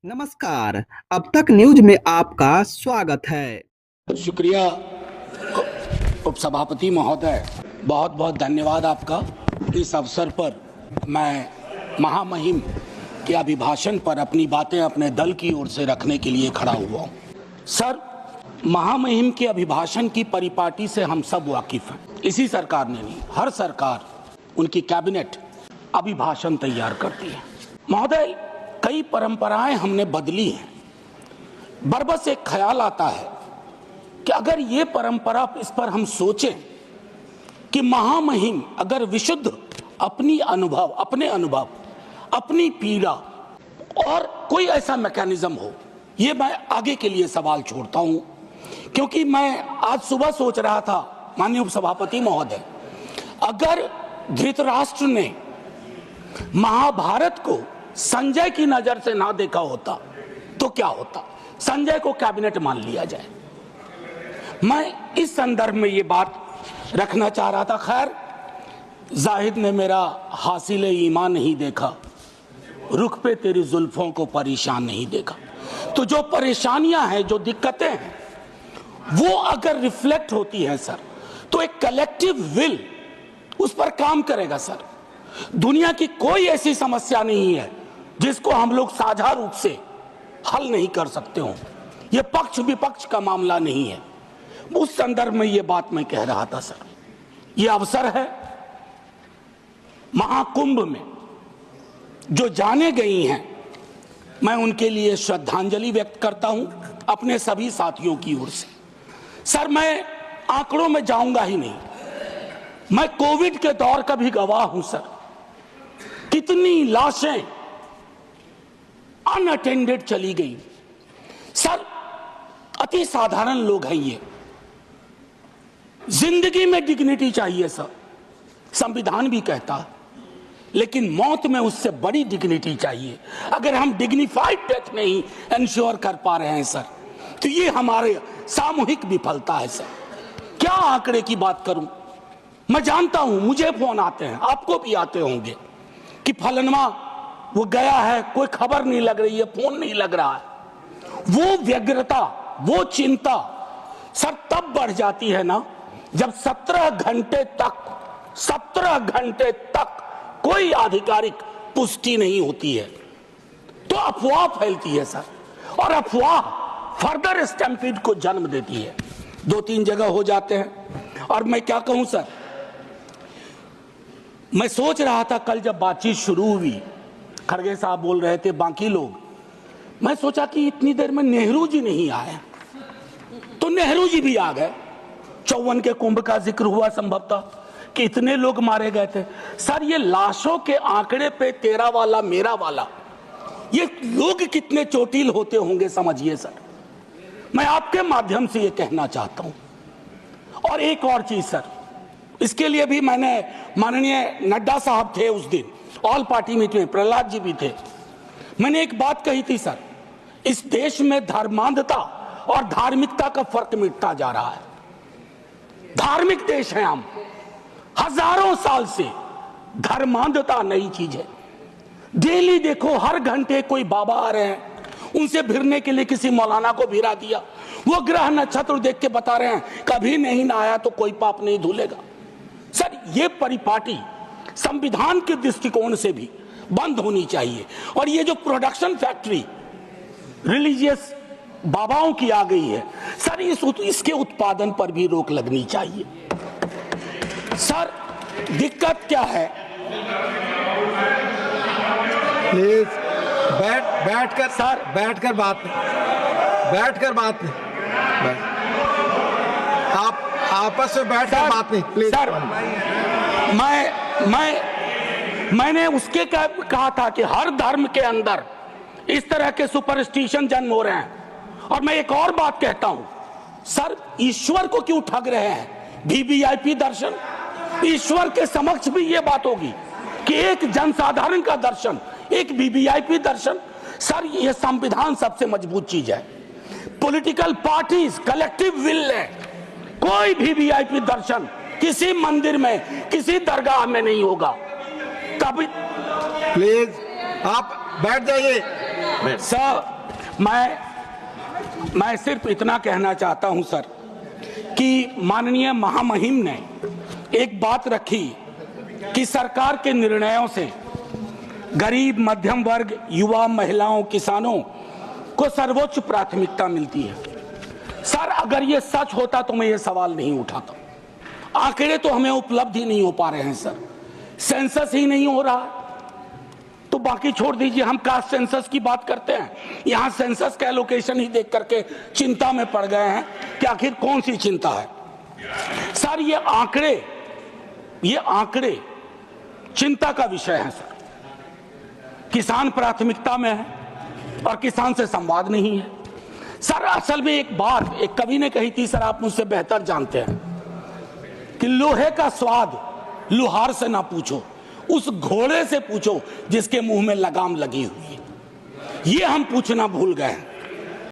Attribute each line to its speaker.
Speaker 1: नमस्कार। अब तक न्यूज में आपका स्वागत है।
Speaker 2: शुक्रिया उपसभापति महोदय, बहुत बहुत धन्यवाद आपका। इस अवसर पर मैं महामहिम के अभिभाषण पर अपनी बातें अपने दल की ओर से रखने के लिए खड़ा हुआ हूँ। सर, महामहिम के अभिभाषण की परिपाटी से हम सब वाकिफ हैं। इसी सरकार ने नहीं, हर सरकार, उनकी कैबिनेट अभिभाषण तैयार करती है। महोदय, कई परंपराएं हमने बदली हैं। बरबस एक ख्याल आता है कि अगर ये परंपरा, इस पर हम सोचें कि महामहिम अगर विशुद्ध अपने अनुभव, अपनी पीड़ा और कोई ऐसा मैकेनिज्म हो, ये मैं आगे के लिए सवाल छोड़ता हूं। क्योंकि मैं आज सुबह सोच रहा था, माननीय उपसभापति महोदय, अगर धृतराष्ट्र ने महाभारत को संजय की नजर से ना देखा होता तो क्या होता। संजय को कैबिनेट मान लिया जाए। मैं इस संदर्भ में ये बात रखना चाह रहा था। खैर, जाहिद ने मेरा हासिले ईमान नहीं देखा, रुख पे तेरी जुल्फों को परेशान नहीं देखा। तो जो परेशानियां हैं, जो दिक्कतें हैं, वो अगर रिफ्लेक्ट होती है सर, तो एक कलेक्टिव विल उस पर काम करेगा सर। दुनिया की कोई ऐसी समस्या नहीं है जिसको हम लोग साझा रूप से हल नहीं कर सकते हो। यह पक्ष विपक्ष का मामला नहीं है। उस संदर्भ में यह बात मैं कह रहा था सर। यह अवसर है, महाकुंभ में जो जाने गई हैं, मैं उनके लिए श्रद्धांजलि व्यक्त करता हूं अपने सभी साथियों की ओर से। सर, मैं आंकड़ों में जाऊंगा ही नहीं। मैं कोविड के दौर का भी गवाह हूं सर। कितनी लाशें अनअटेंडेड चली गई सर। अति साधारण लोग हैं ये। जिंदगी में डिग्निटी चाहिए सर, संविधान भी कहता है, लेकिन मौत में उससे बड़ी डिग्निटी चाहिए। अगर हम डिग्निफाइड डेथ नहीं इंश्योर कर पा रहे हैं सर, तो ये हमारे सामूहिक विफलता है सर। क्या आंकड़े की बात करूं। मैं जानता हूं, मुझे फोन आते हैं, आपको भी आते होंगे, कि फलनवा वो गया है, कोई खबर नहीं लग रही है, फोन नहीं लग रहा है। वो व्यग्रता, वो चिंता सर तब बढ़ जाती है ना, जब 17 घंटे तक कोई आधिकारिक पुष्टि नहीं होती है, तो अफवाह फैलती है सर। और अफवाह फर्दर स्टैम्पीड को जन्म देती है। 2-3 जगह हो जाते हैं। और मैं क्या कहूं सर, मैं सोच रहा था कल जब बातचीत शुरू हुई, खड़गे साहब बोल रहे थे, बाकी लोग, मैं सोचा कि इतनी देर में नेहरू जी नहीं आए, तो नेहरू जी भी आ गए। 54 के कुंभ का जिक्र हुआ संभवतः, कि इतने लोग मारे गए थे सर। ये लाशों के आंकड़े पे तेरा वाला मेरा वाला, ये लोग कितने चोटिल होते होंगे समझिए सर। मैं आपके माध्यम से ये कहना चाहता हूं। और एक और चीज सर, इसके लिए भी मैंने, माननीय नड्डा साहब थे उस दिन ऑल पार्टी मीटिंग में, प्रहलाद जी भी थे, मैंने एक बात कही थी सर, इस देश में धर्मांधता और धार्मिकता का फर्क मिटता जा रहा है। धार्मिक देश है हम, हजारों साल से धर्मांधता नई चीज है। डेली देखो, हर घंटे कोई बाबा आ रहे हैं, उनसे भिड़ने के लिए किसी मौलाना को भिड़ा दिया, वो ग्रह नक्षत्र देख के बता रहे हैं कभी नहीं ना आया तो कोई पाप नहीं धुलेगा। सर, ये परिपाटी संविधान के दृष्टिकोण से भी बंद होनी चाहिए। और ये जो प्रोडक्शन फैक्ट्री रिलीजियस बाबाओं की आ गई है सर, इसके उत्पादन पर भी रोक लगनी चाहिए। सर, दिक्कत क्या है,
Speaker 3: प्लीज बैठकर सर, बैठकर बात नहीं, आप आपस में बैठकर बात नहीं प्लीज।
Speaker 2: सर, मैंने उसके कहा था कि हर धर्म के अंदर इस तरह के सुपरस्टिशन जन्म हो रहे हैं। और मैं एक और बात कहता हूं सर, ईश्वर को क्यों ठग रहे हैं वीवीआईपी दर्शन। ईश्वर के समक्ष भी ये बात होगी कि एक जनसाधारण का दर्शन, एक वीवीआईपी दर्शन। सर, ये संविधान सबसे मजबूत चीज है। पॉलिटिकल पार्टीज कलेक्टिव विल है। कोई भी वीवीआईपी दर्शन किसी मंदिर में, किसी दरगाह में नहीं होगा। कभी
Speaker 3: प्लीज आप बैठ जाइए,
Speaker 2: सर, मैं सिर्फ इतना कहना चाहता हूं सर कि माननीय महामहिम ने एक बात रखी कि सरकार के निर्णयों से गरीब, मध्यम वर्ग, युवा, महिलाओं, किसानों को सर्वोच्च प्राथमिकता मिलती है। सर, अगर ये सच होता तो मैं ये सवाल नहीं उठाता। आंकड़े तो हमें उपलब्ध ही नहीं हो पा रहे हैं सर, सेंसस ही नहीं हो रहा, तो बाकी छोड़ दीजिए। हम कास्ट सेंसस की बात करते हैं, यहां सेंसस का एलोकेशन ही देख करके चिंता में पड़ गए हैं कि आखिर कौन सी चिंता है। सर, ये आंकड़े चिंता का विषय है सर। किसान प्राथमिकता में है और किसान से संवाद नहीं है सर। असल में एक बात एक कवि ने कही थी सर, आप मुझसे बेहतर जानते हैं, कि लोहे का स्वाद लोहार से ना पूछो, उस घोड़े से पूछो जिसके मुंह में लगाम लगी हुई है। ये हम पूछना भूल गए हैं।